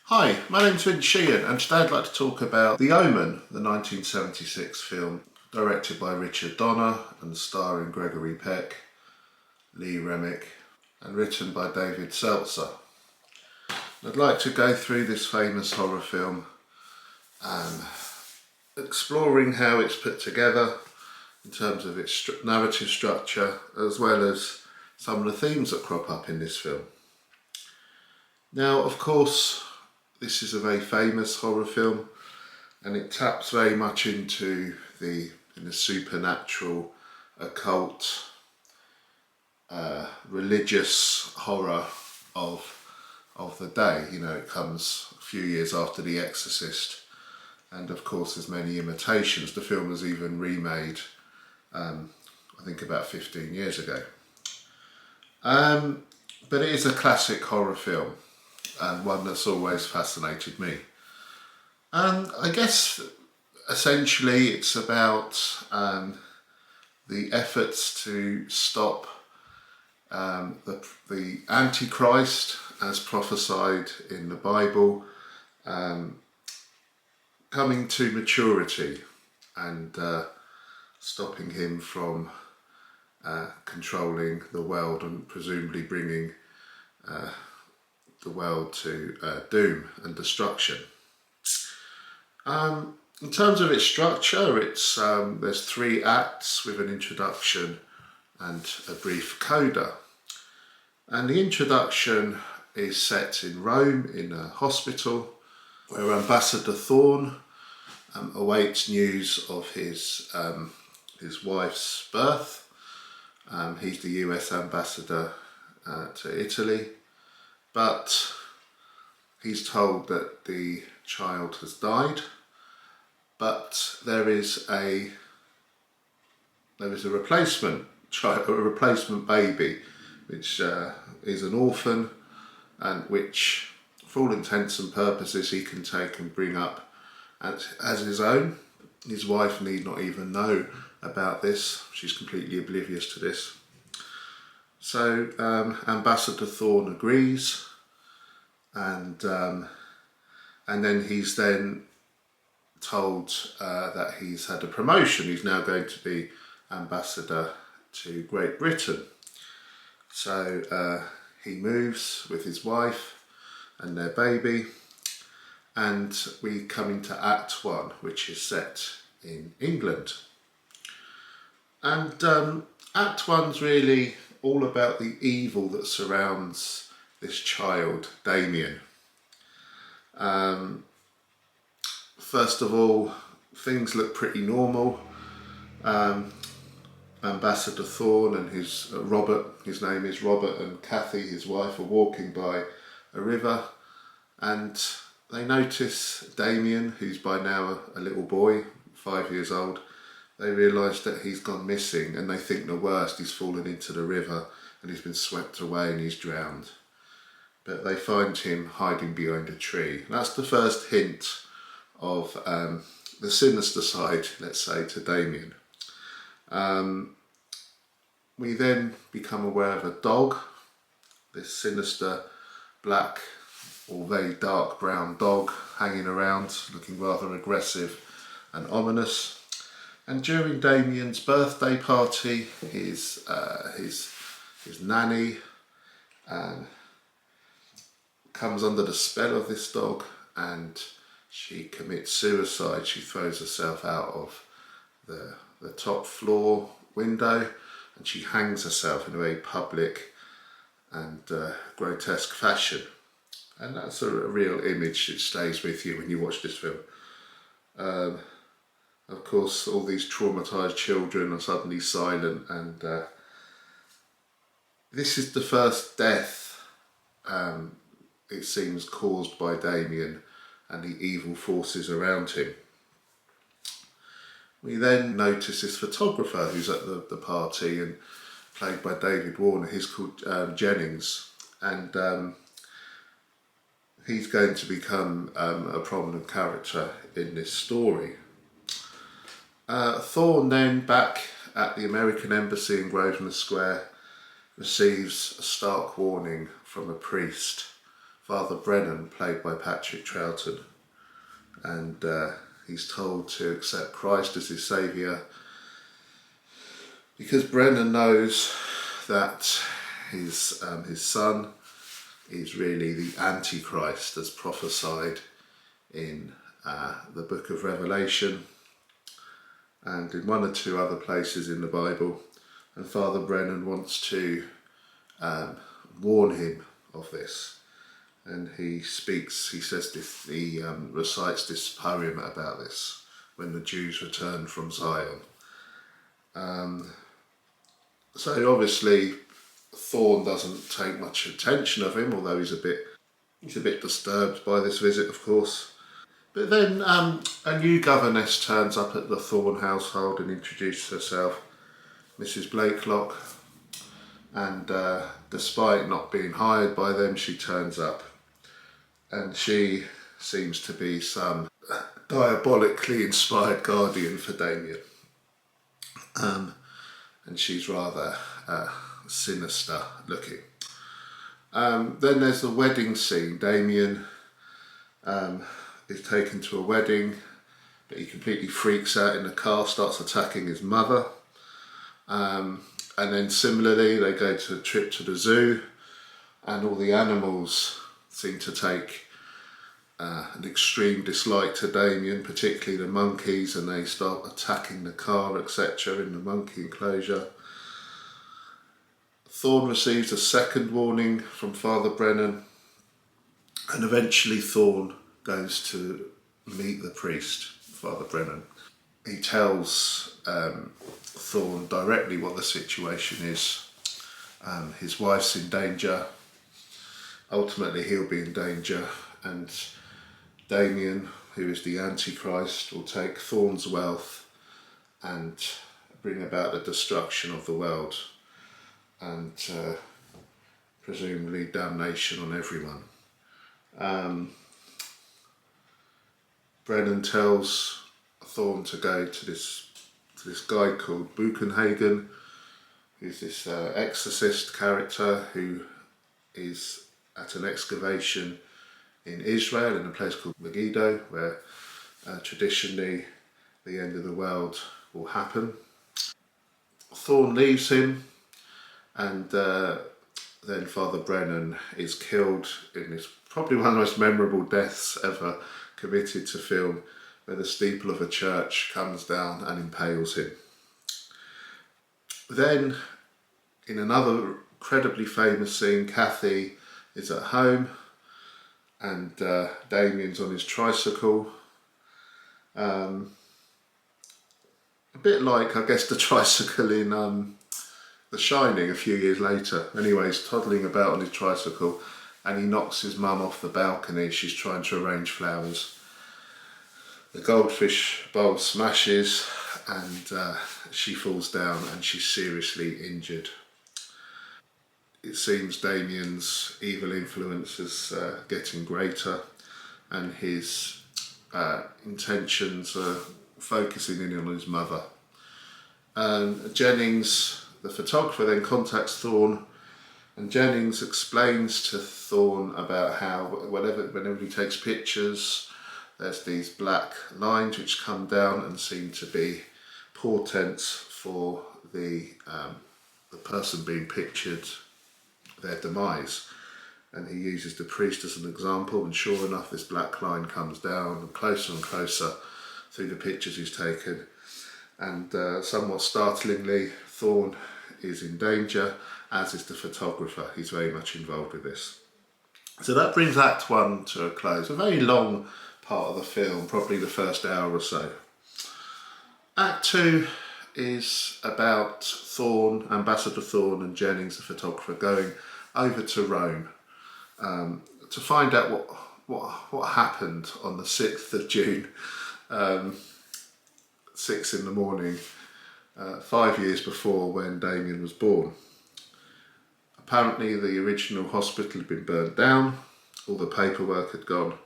Hi, my name's Sheehan and today I'd like to talk about The Omen, the 1976 film directed by Richard Donner and starring Gregory Peck, Lee Remick and written by David Seltzer. I'd like to go through this famous horror film exploring how it's put together in terms of its narrative structure as well as some of the themes that crop up in this film. Now, of course, this is a very famous horror film and it taps very much into the supernatural, occult, religious horror of the day. You know, it comes a few years after The Exorcist, and of course there's many imitations. The film was even remade, I think about 15 years ago. But it is a classic horror film, and one that's always fascinated me. And I guess essentially it's about the efforts to stop the Antichrist, as prophesied in the Bible, coming to maturity and stopping him from controlling the world and presumably bringing the world to doom and destruction. In terms of its structure, it's there's 3 acts with an introduction and a brief coda. And the introduction is set in Rome in a hospital where Ambassador Thorne awaits news of his wife's birth. He's the US ambassador to Italy. But he's told that the child has died, but there is a replacement child, a replacement baby, which is an orphan, and which, for all intents and purposes, he can take and bring up as his own. His wife need not even know about this; she's completely oblivious to this. So Ambassador Thorne agrees, and then he's then told that he's had a promotion. He's now going to be ambassador to Great Britain. So he moves with his wife and their baby, and we come into Act 1, which is set in England. And Act 1's really all about the evil that surrounds this child, Damien. First of all, things look pretty normal. Ambassador Thorne and his name is Robert, and Kathy, his wife, are walking by a river, and they notice Damien, who's by now a little boy, 5 years old. They realise that he's gone missing, and they think the worst. He's fallen into the river and he's been swept away and he's drowned. But they find him hiding behind a tree. That's the first hint of the sinister side, let's say, to Damien. We then become aware of a dog, this sinister black or very dark brown dog hanging around, looking rather aggressive and ominous. And during Damien's birthday party, his nanny comes under the spell of this dog, and she commits suicide. She throws herself out of the top floor window, and she hangs herself in a very public and grotesque fashion. And that's a real image that stays with you when you watch this film. Of course, all these traumatised children are suddenly silent, and this is the first death, it seems, caused by Damien and the evil forces around him. We then notice this photographer who's at the party, and played by David Warner. He's called Jennings, and he's going to become a prominent character in this story. Thorne then, back at the American Embassy in Grosvenor Square, receives a stark warning from a priest Father Brennan, played by Patrick Troughton, and he's told to accept Christ as his saviour because Brennan knows that his son is really the Antichrist as prophesied in the book of Revelation and in one or two other places in the Bible. And Father Brennan wants to warn him of this. And he recites this poem about this when the Jews return from Zion. So obviously Thorn doesn't take much attention of him, although he's a bit disturbed by this visit, of course. But then a new governess turns up at the Thorn household and introduces herself, Mrs. Blakelock, and despite not being hired by them, she turns up, and she seems to be some diabolically inspired guardian for Damien, and she's rather sinister looking. Then there's the wedding scene. Damien is taken to a wedding, but he completely freaks out in the car, starts attacking his mother. And then similarly, they go to a trip to the zoo, and all the animals seem to take an extreme dislike to Damien, particularly the monkeys, and they start attacking the car, etc., in the monkey enclosure. Thorn receives a second warning from Father Brennan, and eventually Thorn goes to meet the priest, Father Brennan. He tells Thorn directly what the situation is. His wife's in danger. Ultimately, he'll be in danger, and Damien, who is the Antichrist, will take Thorn's wealth and bring about the destruction of the world and presumably damnation on everyone. Brennan tells Thorn to go to this guy called Buchenhagen, who's this exorcist character who is at an excavation in Israel in a place called Megiddo, where traditionally the end of the world will happen. Thorn leaves him, and then Father Brennan is killed in this probably one of the most memorable deaths ever committed to film, where the steeple of a church comes down and impales him. Then, in another incredibly famous scene, Kathy is at home and Damien's on his tricycle. A bit like, I guess, the tricycle in The Shining a few years later. Anyway, he's toddling about on his tricycle and he knocks his mum off the balcony. She's trying to arrange flowers. The goldfish bowl smashes and she falls down and she's seriously injured. It seems Damien's evil influence is getting greater, and his intentions are focusing in on his mother. Jennings, the photographer, then contacts Thorn, and Jennings explains to Thorn about how whenever he takes pictures, there's these black lines which come down and seem to be portents for the person being pictured, their demise. And he uses the priest as an example, and sure enough this black line comes down and closer through the pictures he's taken, and somewhat startlingly Thorn is in danger, as is the photographer. He's very much involved with this. So that brings Act 1 to a close. A very long part of the film, probably the first hour or so. Act 2 is about Thorn, Ambassador Thorn, and Jennings, the photographer, going over to Rome to find out what happened on the 6th of June, 6 in the morning, 5 years before when Damien was born. Apparently the original hospital had been burnt down, all the paperwork had gone,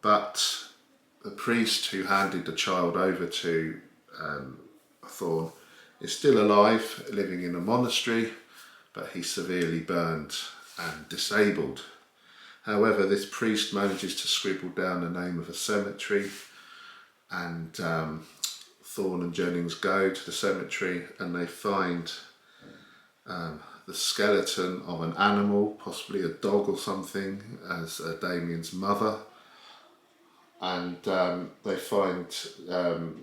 but the priest who handed the child over to Thorn is still alive, living in a monastery, but he's severely burned and disabled. However, this priest manages to scribble down the name of a cemetery, and Thorne and Jennings go to the cemetery and they find the skeleton of an animal, possibly a dog or something, as Damien's mother. And they find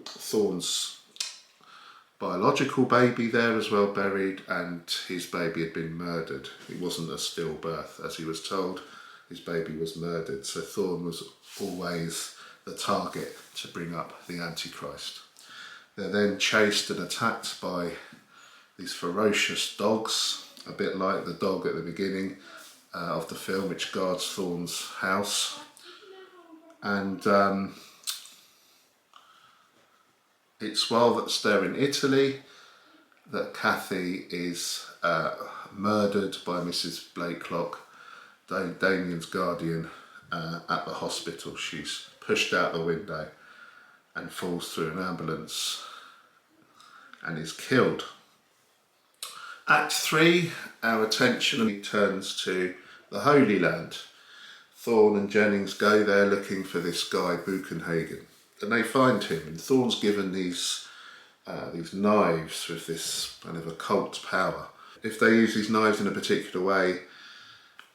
Thorne's biological baby there as well, buried, and his baby had been murdered. It wasn't a stillbirth, as he was told. His baby was murdered, so Thorne was always the target to bring up the Antichrist. They're then chased and attacked by these ferocious dogs, a bit like the dog at the beginning of the film, which guards Thorne's house. And it's while they're in Italy that Kathy is murdered by Mrs. Blakelock, Damien's guardian, at the hospital. She's pushed out the window and falls through an ambulance and is killed. Act 3, our attention turns to the Holy Land. Thorne and Jennings go there looking for this guy Buchenhagen, and they find him, and Thorne's given these knives with this kind of occult power. If they use these knives in a particular way,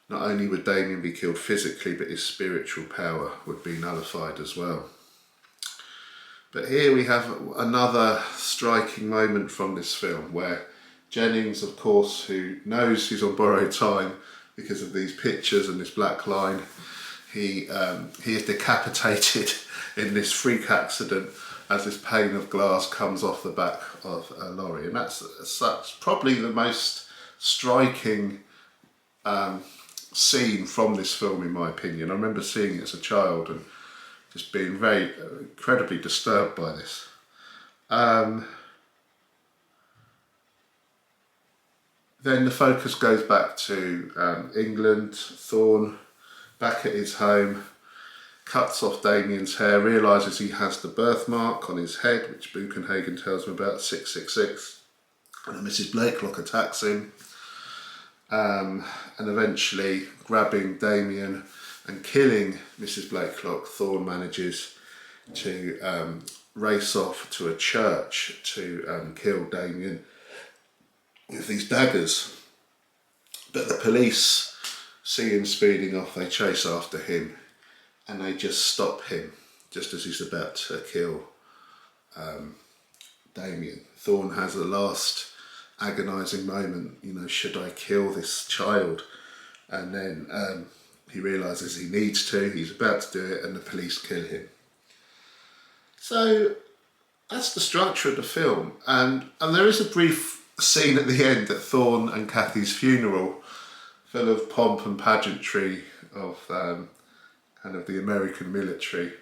not only would Damien be killed physically, but his spiritual power would be nullified as well. But here we have another striking moment from this film where Jennings, of course, who knows he's on borrowed time because of these pictures and this black line, he is decapitated in this freak accident as this pane of glass comes off the back of a lorry. And that's probably the most striking scene from this film, in my opinion. I remember seeing it as a child and just being very incredibly disturbed by this. Then the focus goes back to England. Thorne, back at his home, cuts off Damien's hair, realises he has the birthmark on his head, which Buchenhagen tells him about, 666. And Mrs. Blakelock attacks him, and eventually grabbing Damien and killing Mrs. Blakelock, Thorne manages to race off to a church to kill Damien with these daggers. But the police see him speeding off, they chase after him, and they just stop him just as he's about to kill Damien. Thorne has a last agonising moment, should I kill this child? And then he realises he needs to, he's about to do it, and the police kill him. So that's the structure of the film, and there is a brief scene at the end at Thorne and Kathy's funeral, full of pomp and pageantry of kind of the American military,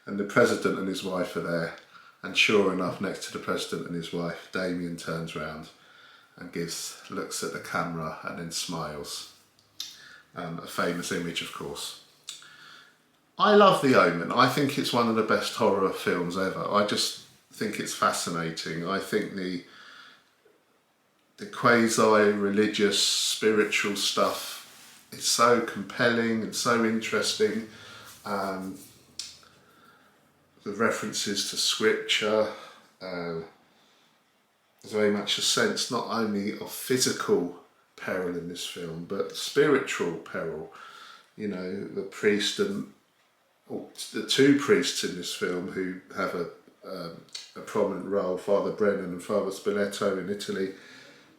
and the president and his wife are there, and sure enough, next to the president and his wife, Damien turns round and looks at the camera and then smiles. A famous image, of course. I love The Omen. I think it's one of the best horror films ever. I just think it's fascinating. I think the quasi-religious, spiritual stuff is so compelling and so interesting. The references to scripture, there's very much a sense not only of physical peril in this film, but spiritual peril. The priest the two priests in this film who have a prominent role, Father Brennan and Father Spoleto in Italy,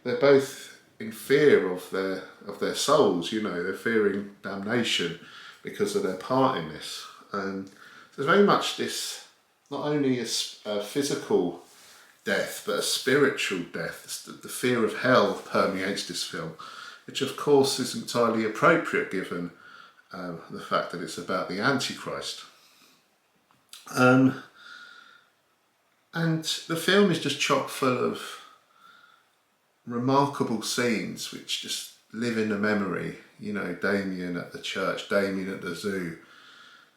they're both in fear of their souls. They're fearing damnation because of their part in this. And there's very much this, not only a physical death, but a spiritual death. The fear of hell permeates this film, which of course is entirely appropriate given the fact that it's about the Antichrist. And the film is just chock full of remarkable scenes which just live in the memory. Damien at the church, Damien at the zoo,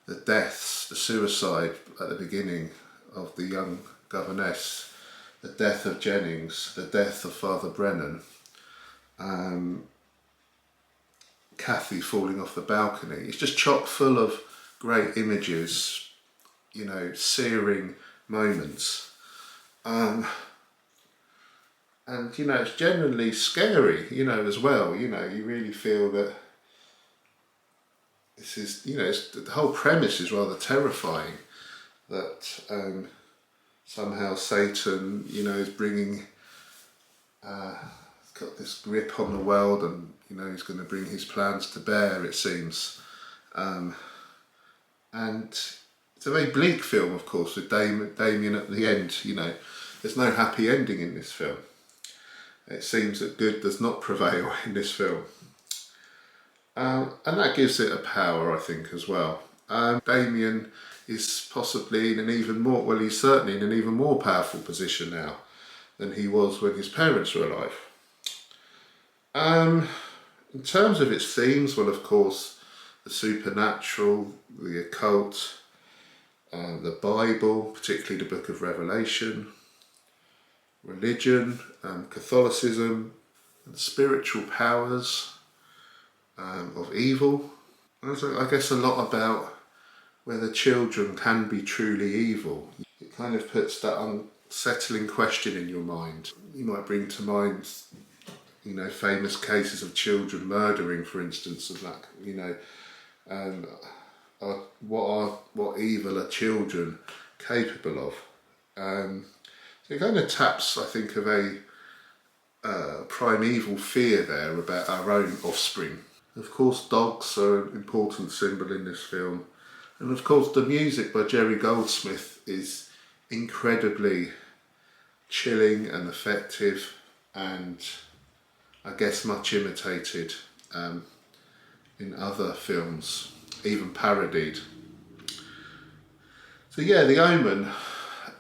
the deaths, the suicide at the beginning of the young governess, the death of Jennings, the death of Father Brennan, Kathy falling off the balcony. It's just chock full of great images, you know, searing moments. And you know, it's genuinely scary, you know, as well. You know, you really feel that this is, you know, the whole premise is rather terrifying, that somehow Satan, you know, is bringing, got this grip on the world, and you know, he's going to bring his plans to bear, it seems. And it's a very bleak film, of course, with Damien at the end. You know, there's no happy ending in this film. It seems that good does not prevail in this film. And that gives it a power, I think, as well. Damien is possibly in an even more, well, he's certainly in an even more powerful position now than he was when his parents were alive. In terms of its themes, well, of course, the supernatural, the occult, the Bible, particularly the book of Revelation, religion, Catholicism, and spiritual powers of evil. I guess a lot about whether children can be truly evil. It kind of puts that unsettling question in your mind. You might bring to mind, you know, famous cases of children murdering, for instance, of that, you know, what evil are children capable of? So it kind of taps, I think, of a primeval fear there about our own offspring. Of course, dogs are an important symbol in this film. And of course, the music by Jerry Goldsmith is incredibly chilling and effective, and I guess much imitated in other films, even parodied. So yeah, The Omen,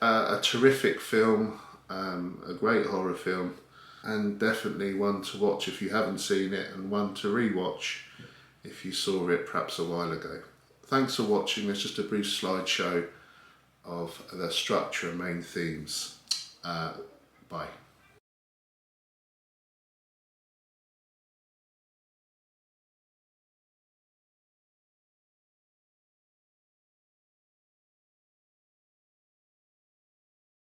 a terrific film, a great horror film, and definitely one to watch if you haven't seen it, and one to re-watch if you saw it perhaps a while ago. Thanks for watching. There's just a brief slideshow of the structure and main themes. Bye.